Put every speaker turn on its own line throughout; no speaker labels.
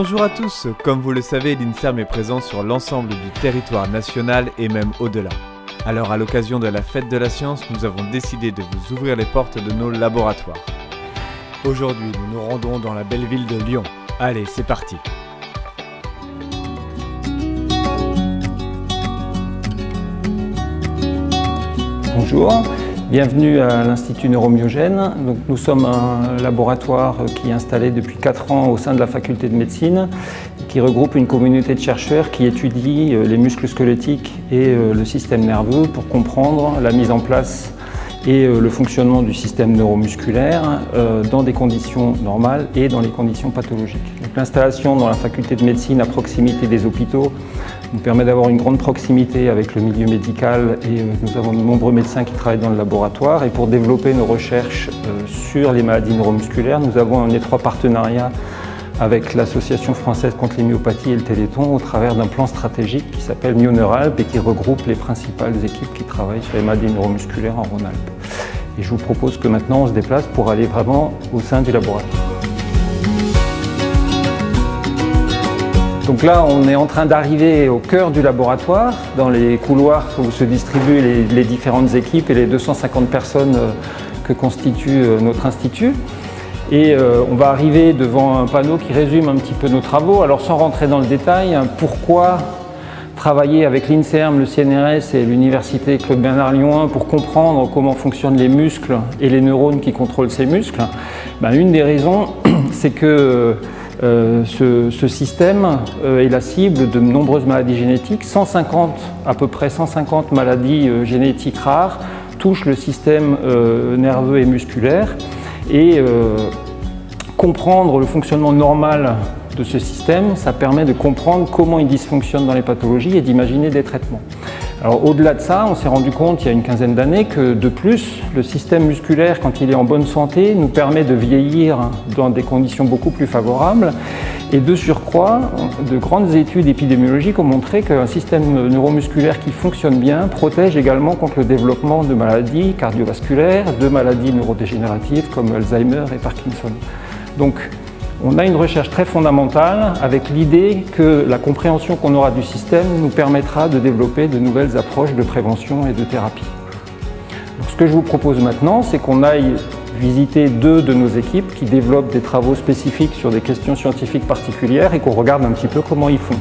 Bonjour à tous, comme vous le savez, l'INSERM est présent sur l'ensemble du territoire national et même au-delà. Alors à l'occasion de la fête de la science, nous avons décidé de vous ouvrir les portes de nos laboratoires. Aujourd'hui, nous nous rendons dans la belle ville de Lyon. Allez, c'est parti!
Bonjour, bienvenue à l'Institut Neuromyogène. Donc, nous sommes un laboratoire qui est installé depuis 4 ans au sein de la faculté de médecine, qui regroupe une communauté de chercheurs qui étudient les muscles squelettiques et le système nerveux pour comprendre la mise en place et le fonctionnement du système neuromusculaire dans des conditions normales et dans les conditions pathologiques. L'installation dans la faculté de médecine à proximité des hôpitaux nous permet d'avoir une grande proximité avec le milieu médical et nous avons de nombreux médecins qui travaillent dans le laboratoire. Et pour développer nos recherches sur les maladies neuromusculaires, nous avons un étroit partenariat avec l'Association française contre les myopathies et le Téléthon au travers d'un plan stratégique qui s'appelle MyoNeuralp et qui regroupe les principales équipes qui travaillent sur les maladies neuromusculaires en Rhône-Alpes. Et je vous propose que maintenant on se déplace pour aller vraiment au sein du laboratoire. Donc là, on est en train d'arriver au cœur du laboratoire, dans les couloirs où se distribuent les différentes équipes et les 250 personnes que constitue notre institut. Et on va arriver devant un panneau qui résume un petit peu nos travaux. Alors sans rentrer dans le détail, pourquoi travailler avec l'INSERM, le CNRS et l'Université Claude Bernard Lyon pour comprendre comment fonctionnent les muscles et les neurones qui contrôlent ces muscles? Une des raisons, c'est que ce système est la cible de nombreuses maladies génétiques. À peu près 150 maladies génétiques rares touchent le système nerveux et musculaire. Et comprendre le fonctionnement normal de ce système, ça permet de comprendre comment il dysfonctionne dans les pathologies et d'imaginer des traitements. Alors au-delà de ça, on s'est rendu compte il y a une quinzaine d'années que de plus, le système musculaire, quand il est en bonne santé, nous permet de vieillir dans des conditions beaucoup plus favorables. Et de surcroît, de grandes études épidémiologiques ont montré qu'un système neuromusculaire qui fonctionne bien protège également contre le développement de maladies cardiovasculaires, de maladies neurodégénératives comme Alzheimer et Parkinson. Donc, on a une recherche très fondamentale avec l'idée que la compréhension qu'on aura du système nous permettra de développer de nouvelles approches de prévention et de thérapie. Donc, ce que je vous propose maintenant, c'est qu'on aille visiter 2 de nos équipes qui développent des travaux spécifiques sur des questions scientifiques particulières et qu'on regarde un petit peu comment ils font.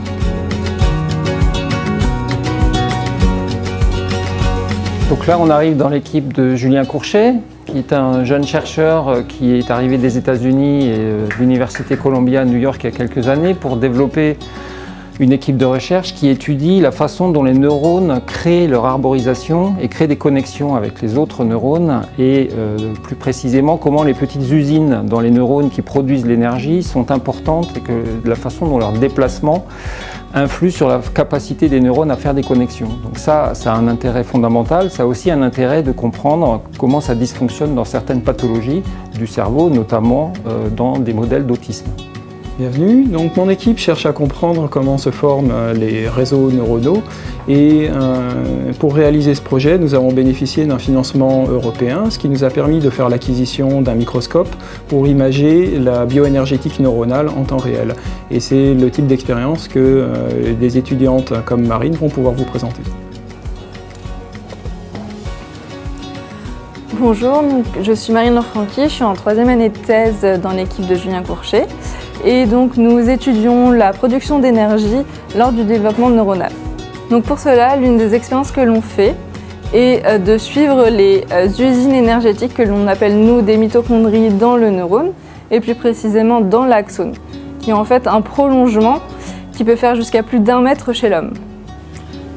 Donc là, on arrive dans l'équipe de Julien Courchet, qui est un jeune chercheur qui est arrivé des États-Unis et de l'Université Columbia à New York il y a quelques années pour développer une équipe de recherche qui étudie la façon dont les neurones créent leur arborisation et créent des connexions avec les autres neurones et plus précisément comment les petites usines dans les neurones qui produisent l'énergie sont importantes et que la façon dont leur déplacement influe sur la capacité des neurones à faire des connexions. Donc ça a un intérêt fondamental, ça a aussi un intérêt de comprendre comment ça dysfonctionne dans certaines pathologies du cerveau, notamment dans des modèles d'autisme.
Bienvenue, donc mon équipe cherche à comprendre comment se forment les réseaux neuronaux et pour réaliser ce projet, nous avons bénéficié d'un financement européen, ce qui nous a permis de faire l'acquisition d'un microscope pour imager la bioénergétique neuronale en temps réel. Et c'est le type d'expérience que des étudiantes comme Marine vont pouvoir vous présenter.
Bonjour, je suis Marine Lorfranchi, je suis en 3e année de thèse dans l'équipe de Julien Courchet. Et donc nous étudions la production d'énergie lors du développement neuronal. Donc pour cela, l'une des expériences que l'on fait est de suivre les usines énergétiques que l'on appelle nous des mitochondries dans le neurone et plus précisément dans l'axone, qui est en fait un prolongement qui peut faire jusqu'à plus d'1 mètre chez l'homme.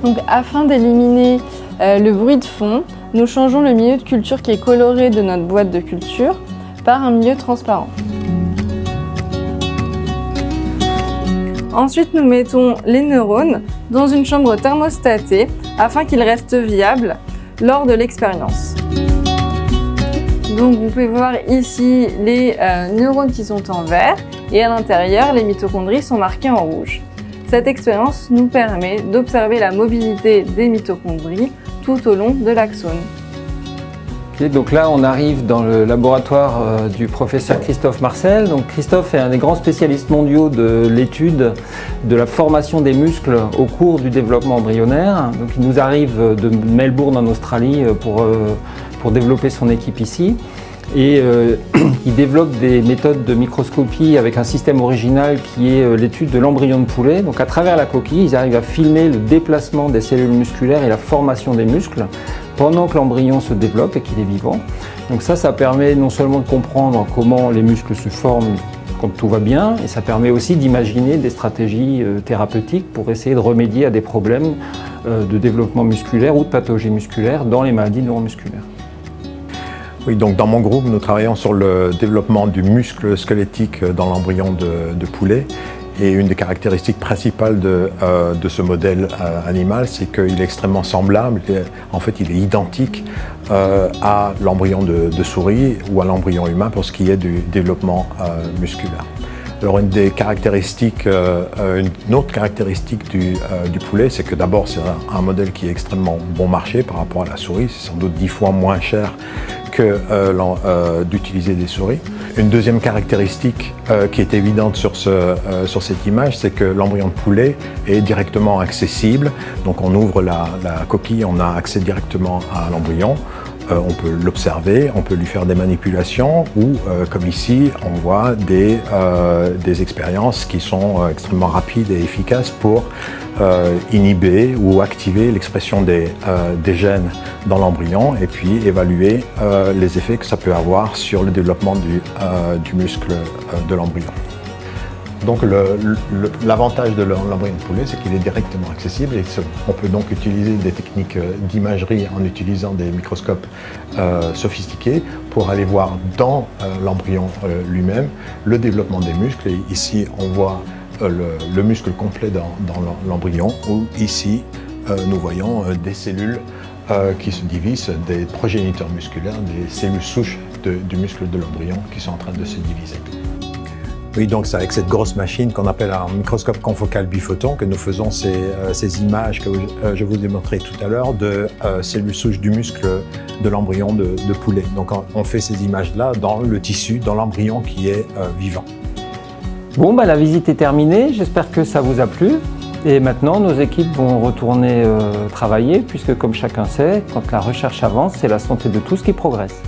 Donc afin d'éliminer le bruit de fond, nous changeons le milieu de culture qui est coloré de notre boîte de culture par un milieu transparent. Ensuite, nous mettons les neurones dans une chambre thermostatée afin qu'ils restent viables lors de l'expérience. Donc vous pouvez voir ici les neurones qui sont en vert et à l'intérieur, les mitochondries sont marquées en rouge. Cette expérience nous permet d'observer la mobilité des mitochondries tout au long de l'axone.
Ok, donc là on arrive dans le laboratoire du professeur Christophe Marcel. Donc Christophe est un des grands spécialistes mondiaux de l'étude de la formation des muscles au cours du développement embryonnaire. Donc il nous arrive de Melbourne en Australie pour développer son équipe ici. Et il développe des méthodes de microscopie avec un système original qui est l'étude de l'embryon de poulet. Donc à travers la coquille, ils arrivent à filmer le déplacement des cellules musculaires et la formation des muscles pendant que l'embryon se développe et qu'il est vivant. Donc ça permet non seulement de comprendre comment les muscles se forment quand tout va bien, et ça permet aussi d'imaginer des stratégies thérapeutiques pour essayer de remédier à des problèmes de développement musculaire ou de pathologie musculaire dans les maladies neuromusculaires.
Oui, donc dans mon groupe, nous travaillons sur le développement du muscle squelettique dans l'embryon de poulet. Et une des caractéristiques principales de ce modèle animal, c'est qu'il est extrêmement semblable, en fait il est identique à l'embryon de souris ou à l'embryon humain pour ce qui est du développement musculaire. Alors une autre caractéristique du poulet, c'est que d'abord c'est un modèle qui est extrêmement bon marché par rapport à la souris, c'est sans doute 10 fois moins cher que d'utiliser des souris. Une deuxième caractéristique qui est évidente sur cette image, c'est que l'embryon de poulet est directement accessible. Donc on ouvre la coquille, on a accès directement à l'embryon. On peut l'observer, on peut lui faire des manipulations ou, comme ici, on voit des expériences qui sont extrêmement rapides et efficaces pour inhiber ou activer l'expression des gènes dans l'embryon et puis évaluer les effets que ça peut avoir sur le développement du muscle de l'embryon. Donc l'avantage de l'embryon de poulet, c'est qu'il est directement accessible et on peut donc utiliser des techniques d'imagerie en utilisant des microscopes sophistiqués pour aller voir dans l'embryon lui-même le développement des muscles. Et ici, on voit le muscle complet dans l'embryon, où ici, nous voyons des cellules qui se divisent, des progéniteurs musculaires, des cellules souches du muscle de l'embryon qui sont en train de se diviser. Oui, donc c'est avec cette grosse machine qu'on appelle un microscope confocal biphoton que nous faisons ces images que je vous ai montrées tout à l'heure de cellules souches du muscle de l'embryon de poulet. Donc on fait ces images-là dans le tissu, dans l'embryon qui est vivant.
Bon, la visite est terminée, j'espère que ça vous a plu. Et maintenant, nos équipes vont retourner travailler puisque, comme chacun sait, quand la recherche avance, c'est la santé de tous qui progresse.